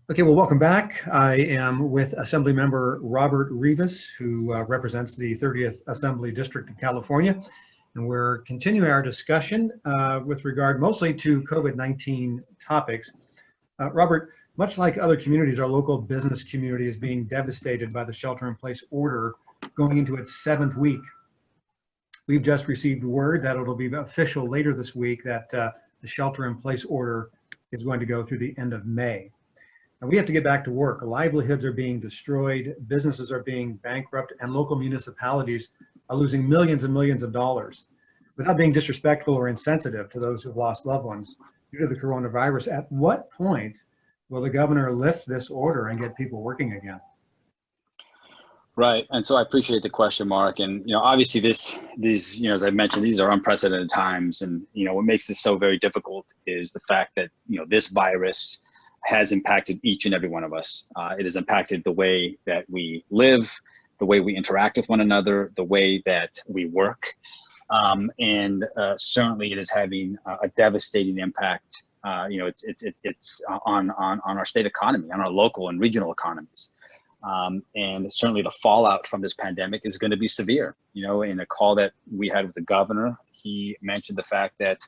Okay, well, welcome back. I am with Assemblymember Robert Rivas, who represents the 30th Assembly District of California. And we're continuing our discussion with regard mostly to COVID-19 topics. Robert, much like other communities, our local business community is being devastated by the shelter-in-place order going into its 7th week. We've just received word that it'll be official later this week that the shelter-in-place order is going to go through the end of May. And we have to get back to work. Livelihoods are being destroyed, businesses are being bankrupt, and local municipalities are losing millions and millions of dollars. Without being disrespectful or insensitive to those who've lost loved ones due to the coronavirus, at what point will the governor lift this order and get people working again? Right, and so I appreciate the question, Mark. And obviously, these, as I mentioned, these are unprecedented times. And what makes this so very difficult is the fact that this virus has impacted each and every one of us. It has impacted the way that we live, the way we interact with one another, the way that we work, and certainly it is having a devastating impact. It's on our state economy, on our local and regional economies. And certainly the fallout from this pandemic is going to be severe. In a call that we had with the governor, he mentioned the fact that,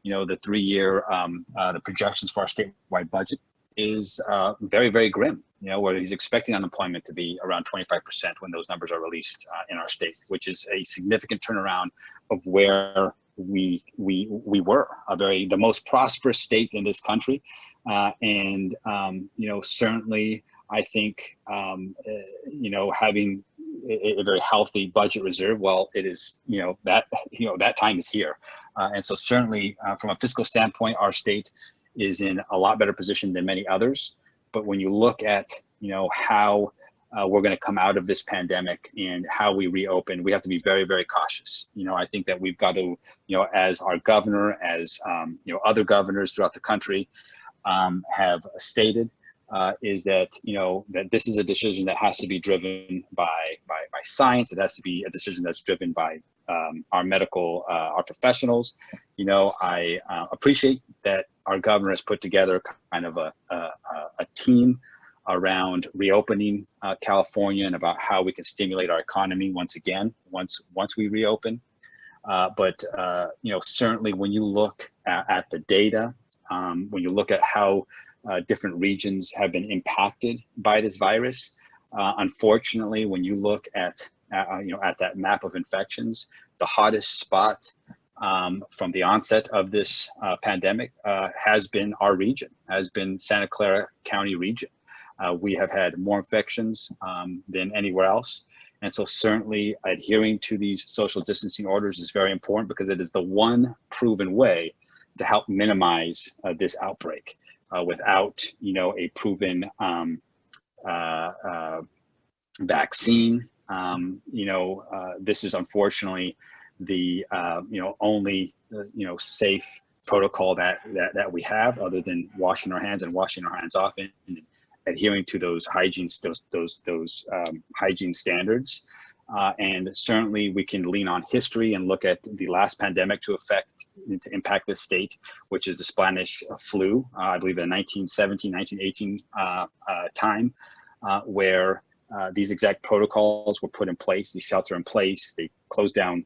the 3-year, the projections for our statewide budget is very, very grim, where he's expecting unemployment to be around 25% when those numbers are released in our state, which is a significant turnaround of where we were the most prosperous state in this country. And certainly I think, having a very healthy budget reserve, well, it is, that time is here. And so certainly from a fiscal standpoint, our state is in a lot better position than many others. But when you look at, how we're going to come out of this pandemic and how we reopen, we have to be very, very cautious. I think that we've got to, as our governor, as, other governors throughout the country have stated, is that, that this is a decision that has to be driven by science. It has to be a decision that's driven by our medical, our professionals. I appreciate that our governor has put together kind of a team around reopening California and about how we can stimulate our economy once we reopen. But certainly when you look at the data, when you look at how different regions have been impacted by this virus, unfortunately, when you look at that map of infections, the hottest spot from the onset of this pandemic has been our region, has been Santa Clara County region. We have had more infections than anywhere else. And so certainly adhering to these social distancing orders is very important because it is the one proven way to help minimize this outbreak. Without, a proven vaccine, this is unfortunately the only safe protocol that we have, other than washing our hands often and adhering to those hygiene hygiene standards. And certainly we can lean on history and look at the last pandemic to impact this state, which is the Spanish flu, I believe in 1917, 1918 time, where these exact protocols were put in place, the shelter in place, they closed down,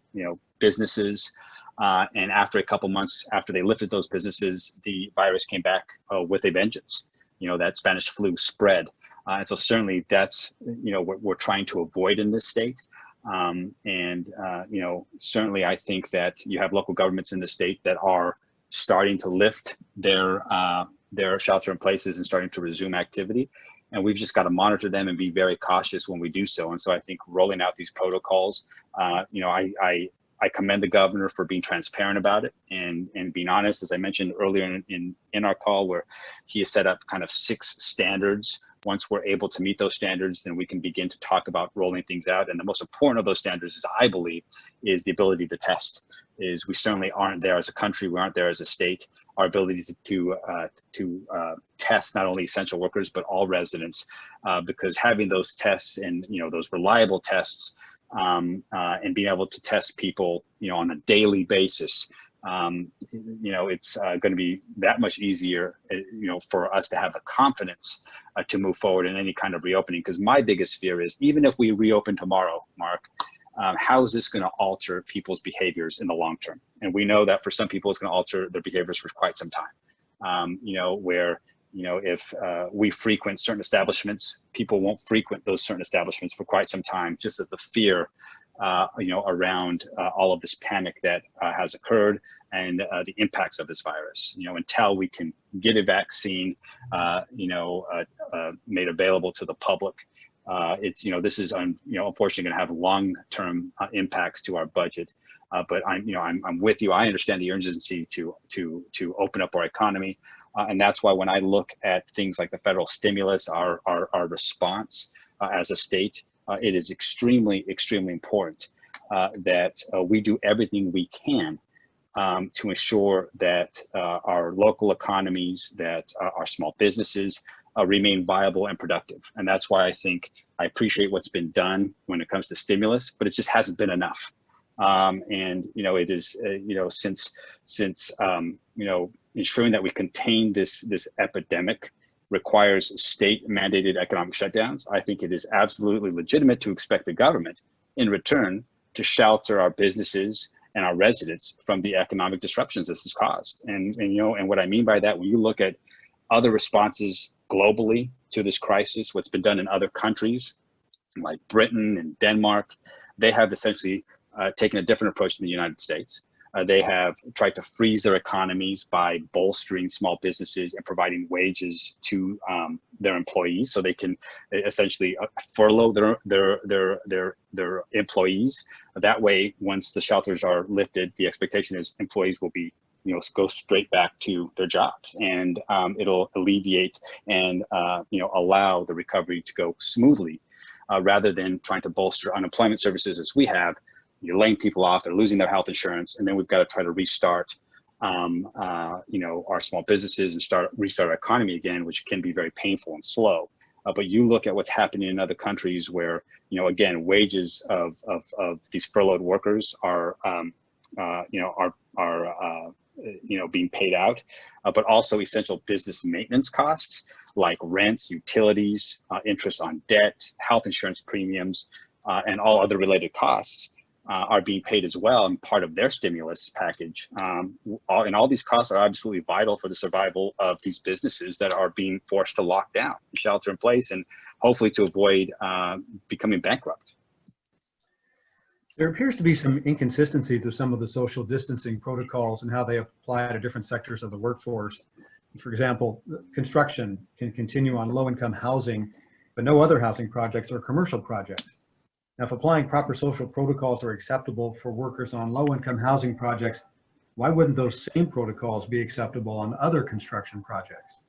businesses. And after a couple months after they lifted those businesses, the virus came back with a vengeance. That Spanish flu spread. And so certainly that's, what we're trying to avoid in this state. Certainly I think that you have local governments in the state that are starting to lift their shelter in places and starting to resume activity. And we've just got to monitor them and be very cautious when we do so. And so I think rolling out these protocols, I commend the governor for being transparent about it and being honest, as I mentioned earlier in our call, where he has set up kind of 6 standards. Once we're able to meet those standards, then we can begin to talk about rolling things out. And the most important of those standards, is, I believe, is the ability to test. Is we certainly aren't there as a country, we aren't there as a state. Our ability to test not only essential workers but all residents, because having those tests and those reliable tests and being able to test people on a daily basis it's going to be that much easier, for us to have the confidence to move forward in any kind of reopening. Because my biggest fear is, even if we reopen tomorrow, Mark, how is this going to alter people's behaviors in the long term? And we know that for some people, it's going to alter their behaviors for quite some time. If we frequent certain establishments, people won't frequent those certain establishments for quite some time, just at the fear, around all of this panic that has occurred, and the impacts of this virus. Until we can get a vaccine, made available to the public, this is unfortunately going to have long-term impacts to our budget. But I'm with you. I understand the urgency to open up our economy, and that's why when I look at things like the federal stimulus, our response as a state, it is extremely, extremely important that we do everything we can to ensure that our local economies, that our small businesses remain viable and productive. And that's why I appreciate what's been done when it comes to stimulus, but it just hasn't been enough. It is, since ensuring that we contain this epidemic requires state mandated economic shutdowns, I think it is absolutely legitimate to expect the government in return to shelter our businesses and our residents from the economic disruptions this has caused. And what I mean by that, when you look at other responses globally to this crisis, what's been done in other countries like Britain and Denmark, they have essentially taken a different approach than the United States. They have tried to freeze their economies by bolstering small businesses and providing wages to their employees, so they can essentially furlough their employees. That way, once the shelters are lifted, the expectation is employees will be go straight back to their jobs, and it'll alleviate and allow the recovery to go smoothly, rather than trying to bolster unemployment services as we have. You're laying people off, they're losing their health insurance, and then we've got to try to restart, our small businesses and restart our economy again, which can be very painful and slow. But you look at what's happening in other countries where, again, wages of these furloughed workers are being paid out, but also essential business maintenance costs like rents, utilities, interest on debt, health insurance premiums, and all other related costs are being paid as well, and part of their stimulus package. And all these costs are absolutely vital for the survival of these businesses that are being forced to lock down, shelter in place, and hopefully to avoid becoming bankrupt. There appears to be some inconsistency to some of the social distancing protocols and how they apply to different sectors of the workforce. For example, construction can continue on low-income housing, but no other housing projects or commercial projects. Now, if applying proper social protocols are acceptable for workers on low-income housing projects, why wouldn't those same protocols be acceptable on other construction projects?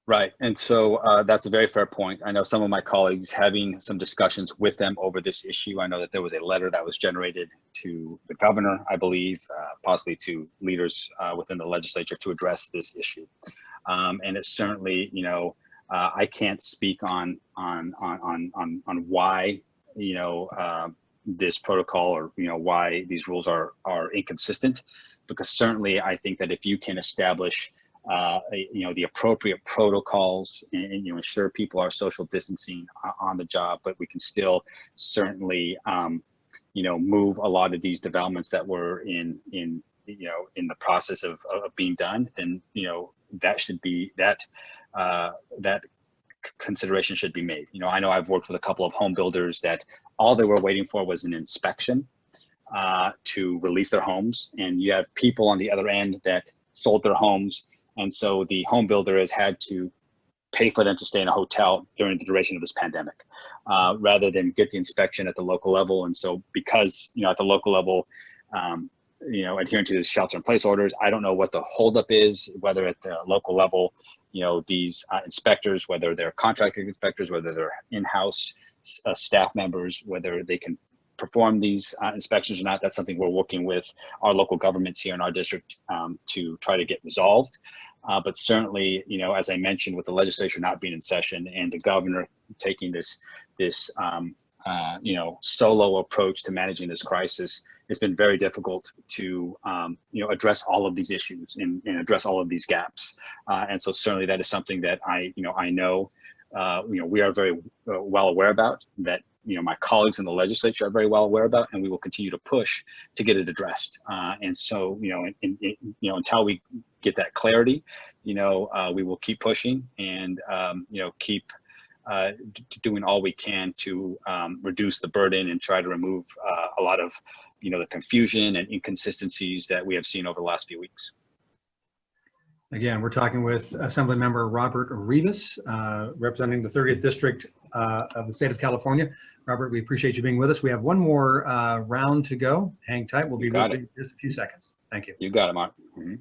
Right, and so that's a very fair point. I know some of my colleagues having some discussions with them over this issue. I know that there was a letter that was generated to the governor, I believe, possibly to leaders within the legislature to address this issue. And it's certainly, I can't speak on why this protocol, or why these rules are inconsistent, because certainly I think that if you can establish the appropriate protocols and ensure people are social distancing on the job, but we can still certainly move a lot of these developments that were in the process of being done, then that should be that consideration should be made. I know I've worked with a couple of home builders that all they were waiting for was an inspection to release their homes, and you have people on the other end that sold their homes, and so the home builder has had to pay for them to stay in a hotel during the duration of this pandemic, rather than get the inspection at the local level. And so because at the local level, adhering to the shelter-in-place orders, I don't know what the holdup is, whether at the local level, these inspectors, whether they're contracted inspectors, whether they're in-house staff members, whether they can perform these inspections or not. That's something we're working with our local governments here in our district to try to get resolved. But certainly, as I mentioned, with the legislature not being in session and the governor taking this solo approach to managing this crisis, it's been very difficult to address all of these issues and address all of these gaps. And so certainly that is something that I know we are very well aware about, that my colleagues in the legislature are very well aware about, and we will continue to push to get it addressed. And so until we get that clarity, we will keep pushing and keep doing all we can to reduce the burden and try to remove a lot of the confusion and inconsistencies that we have seen over the last few weeks. Again, we're talking with Assemblymember Robert Rivas, representing the 30th District of the state of California. Robert, we appreciate you being with us. We have one more round to go. Hang tight. We'll be with you in just a few seconds. Thank you. You got it, Mark. Mm-hmm.